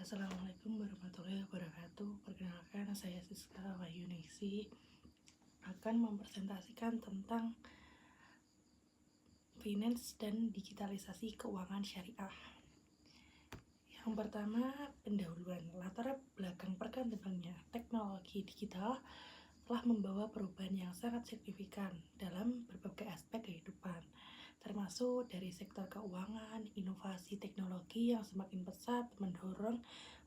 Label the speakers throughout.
Speaker 1: Assalamualaikum warahmatullahi wabarakatuh. Perkenalkan, saya Siska Wahyuningsi akan mempresentasikan tentang finance dan digitalisasi keuangan syariah. Yang pertama, pendahuluan. Latar belakang perkembangannya teknologi digital telah membawa perubahan yang sangat signifikan dalam berbagai aspek kehidupan, termasuk dari sektor keuangan. Inovasi teknologi yang semakin pesat mendorong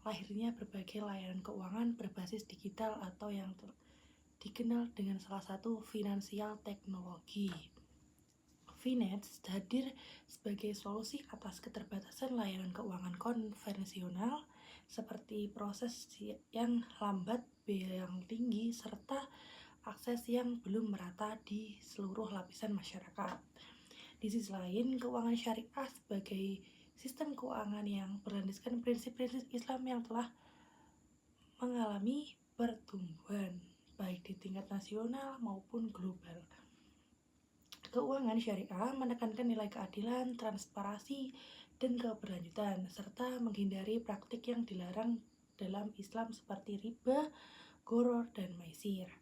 Speaker 1: lahirnya berbagai layanan keuangan berbasis digital atau yang dikenal dengan salah satu finansial teknologi. Finance hadir sebagai solusi atas keterbatasan layanan keuangan konvensional seperti proses yang lambat, biaya yang tinggi, serta akses yang belum merata di seluruh lapisan masyarakat. Di sisi lain, keuangan syariah sebagai sistem keuangan yang berlandaskan prinsip-prinsip Islam yang telah mengalami pertumbuhan baik di tingkat nasional maupun global. Keuangan syariah menekankan nilai keadilan, transparansi, dan keberlanjutan, serta menghindari praktik yang dilarang dalam Islam seperti riba, gharar, dan maisir.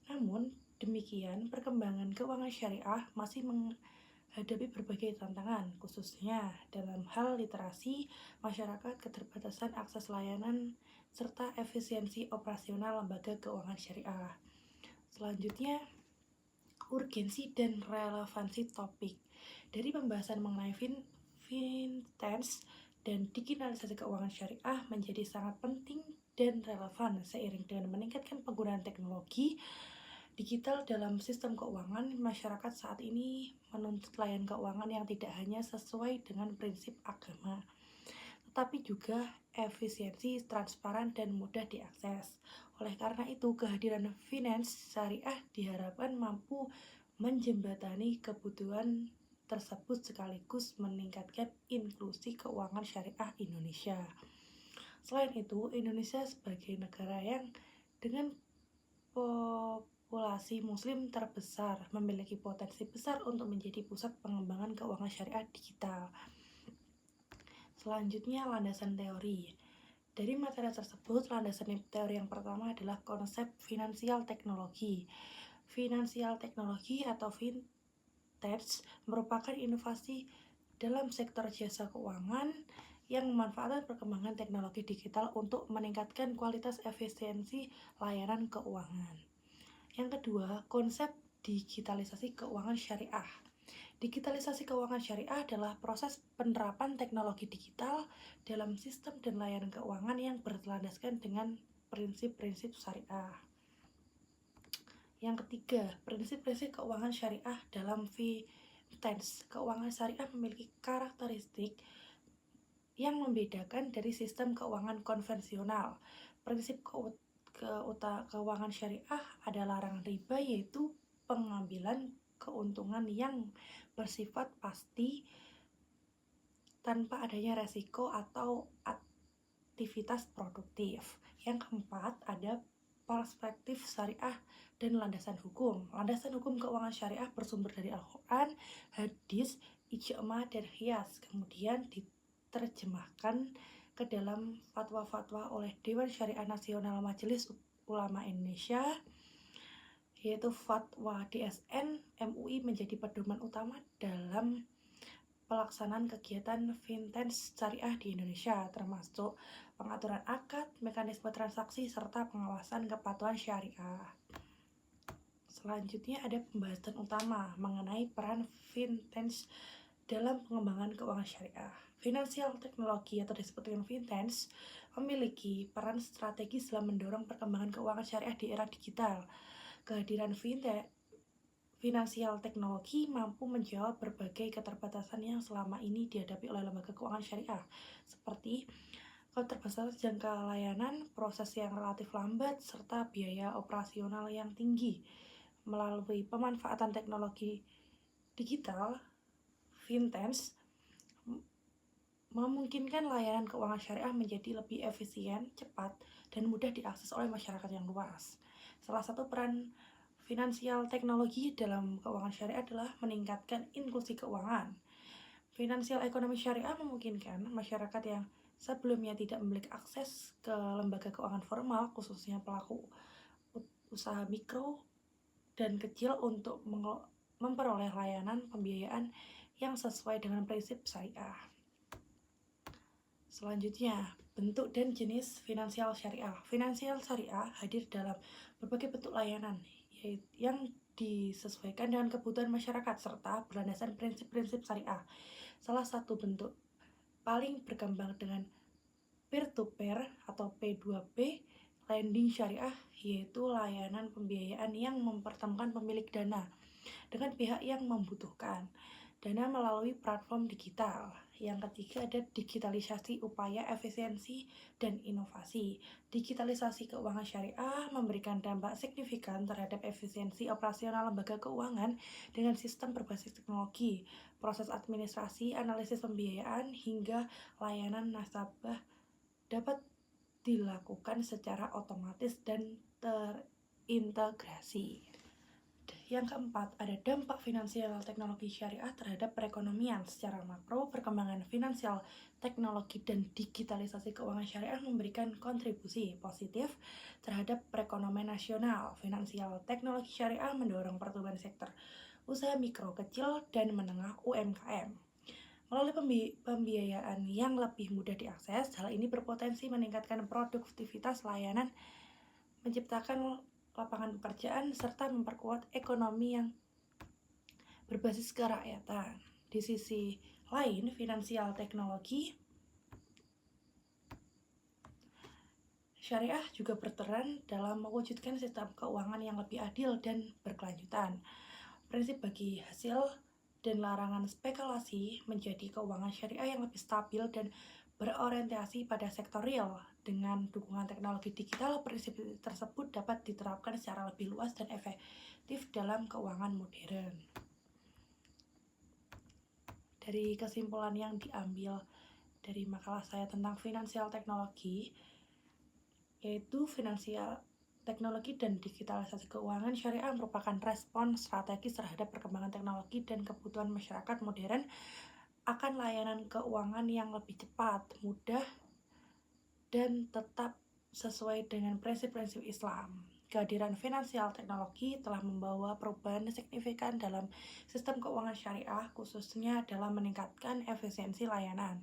Speaker 1: Namun, demikian perkembangan keuangan syariah masih menghadapi berbagai tantangan, khususnya dalam hal literasi masyarakat, keterbatasan akses layanan, serta efisiensi operasional lembaga keuangan syariah. Selanjutnya, urgensi dan relevansi topik. Dari pembahasan mengenai finance dan digitalisasi keuangan syariah menjadi sangat penting dan relevan seiring dengan meningkatkan penggunaan teknologi digital dalam sistem keuangan. Masyarakat saat ini menuntut layanan keuangan yang tidak hanya sesuai dengan prinsip agama, tetapi juga efisiensi, transparan, dan mudah diakses. Oleh karena itu, kehadiran finance syariah diharapkan mampu menjembatani kebutuhan tersebut sekaligus meningkatkan inklusi keuangan syariah Indonesia. Selain itu, Indonesia sebagai negara yang dengan populasi muslim terbesar memiliki potensi besar untuk menjadi pusat pengembangan keuangan syariah digital. Selanjutnya, landasan teori. Dari materi tersebut, landasan teori yang pertama adalah konsep finansial teknologi. Finansial teknologi atau fintech merupakan inovasi dalam sektor jasa keuangan yang memanfaatkan perkembangan teknologi digital untuk meningkatkan kualitas efisiensi layanan keuangan. Yang kedua, konsep digitalisasi keuangan syariah. Digitalisasi keuangan syariah adalah proses penerapan teknologi digital dalam sistem dan layanan keuangan yang berlandaskan dengan prinsip-prinsip syariah. Yang ketiga, prinsip-prinsip keuangan syariah dalam fintech. Keuangan syariah memiliki karakteristik yang membedakan dari sistem keuangan konvensional. Prinsip keuangan syariah adalah larangan riba, yaitu pengambilan keuntungan yang bersifat pasti tanpa adanya resiko atau aktivitas produktif. Yang keempat, ada perspektif syariah dan landasan hukum. Landasan hukum keuangan syariah bersumber dari Al-Quran, hadis, ijma, dan qiyas, kemudian diterjemahkan ke dalam fatwa-fatwa oleh Dewan Syariah Nasional Majelis Ulama Indonesia, yaitu fatwa DSN MUI menjadi pedoman utama dalam pelaksanaan kegiatan fintech syariah di Indonesia, termasuk pengaturan akad, mekanisme transaksi, serta pengawasan kepatuhan syariah. Selanjutnya ada pembahasan utama mengenai peran fintech dalam pengembangan keuangan syariah. Finansial teknologi atau disebut dengan fintech memiliki peran strategis dalam mendorong perkembangan keuangan syariah di era digital. Kehadiran finansial teknologi mampu menjawab berbagai keterbatasan yang selama ini dihadapi oleh lembaga keuangan syariah, seperti keterbatasan jangka layanan, proses yang relatif lambat, serta biaya operasional yang tinggi. Melalui pemanfaatan teknologi digital, fintech memungkinkan layanan keuangan syariah menjadi lebih efisien, cepat, dan mudah diakses oleh masyarakat yang luas. Salah satu peran finansial teknologi dalam keuangan syariah adalah meningkatkan inklusi keuangan. Finansial ekonomi syariah memungkinkan masyarakat yang sebelumnya tidak memiliki akses ke lembaga keuangan formal, khususnya pelaku usaha mikro dan kecil untuk memperoleh layanan pembiayaan yang sesuai dengan prinsip syariah. Selanjutnya, bentuk dan jenis finansial syariah. Finansial syariah hadir dalam berbagai bentuk layanan yang disesuaikan dengan kebutuhan masyarakat serta berlandaskan prinsip-prinsip syariah. Salah satu bentuk paling berkembang dengan peer-to-peer atau P2P lending syariah, yaitu layanan pembiayaan yang mempertemukan pemilik dana dengan pihak yang membutuhkan dana melalui platform digital. Yang ketiga ada digitalisasi upaya efisiensi dan inovasi. Digitalisasi keuangan syariah memberikan dampak signifikan terhadap efisiensi operasional lembaga keuangan dengan sistem berbasis teknologi, proses administrasi, analisis pembiayaan, hingga layanan nasabah dapat dilakukan secara otomatis dan terintegrasi. Yang keempat, ada dampak finansial teknologi syariah terhadap perekonomian. Secara makro, perkembangan finansial teknologi dan digitalisasi keuangan syariah memberikan kontribusi positif terhadap perekonomian nasional. Finansial teknologi syariah mendorong pertumbuhan sektor usaha mikro, kecil, dan menengah UMKM. Melalui pembiayaan yang lebih mudah diakses, hal ini berpotensi meningkatkan produktivitas layanan, menciptakan lapangan pekerjaan, serta memperkuat ekonomi yang berbasis kerakyatan. Di sisi lain, finansial teknologi syariah juga berperan dalam mewujudkan sistem keuangan yang lebih adil dan berkelanjutan. Prinsip bagi hasil dan larangan spekulasi menjadi keuangan syariah yang lebih stabil dan berorientasi pada sektor real. Dengan dukungan teknologi digital, prinsip tersebut dapat diterapkan secara lebih luas dan efektif dalam keuangan modern. Dari kesimpulan yang diambil dari makalah saya tentang finansial teknologi, yaitu finansial teknologi dan digitalisasi keuangan syariah merupakan respon strategis terhadap perkembangan teknologi dan kebutuhan masyarakat modern akan layanan keuangan yang lebih cepat, mudah, dan tetap sesuai dengan prinsip-prinsip Islam. Kehadiran finansial teknologi telah membawa perubahan signifikan dalam sistem keuangan syariah, khususnya dalam meningkatkan efisiensi layanan,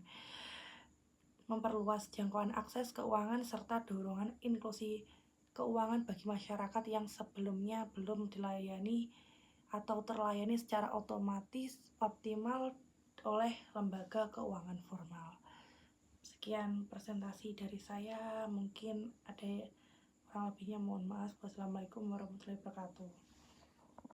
Speaker 1: memperluas jangkauan akses keuangan, serta dorongan inklusi keuangan bagi masyarakat yang sebelumnya belum dilayani atau terlayani secara otomatis optimal oleh lembaga keuangan formal. Sekian presentasi dari saya, mungkin ada kurang lebihnya mohon maaf. Wassalamualaikum warahmatullahi wabarakatuh.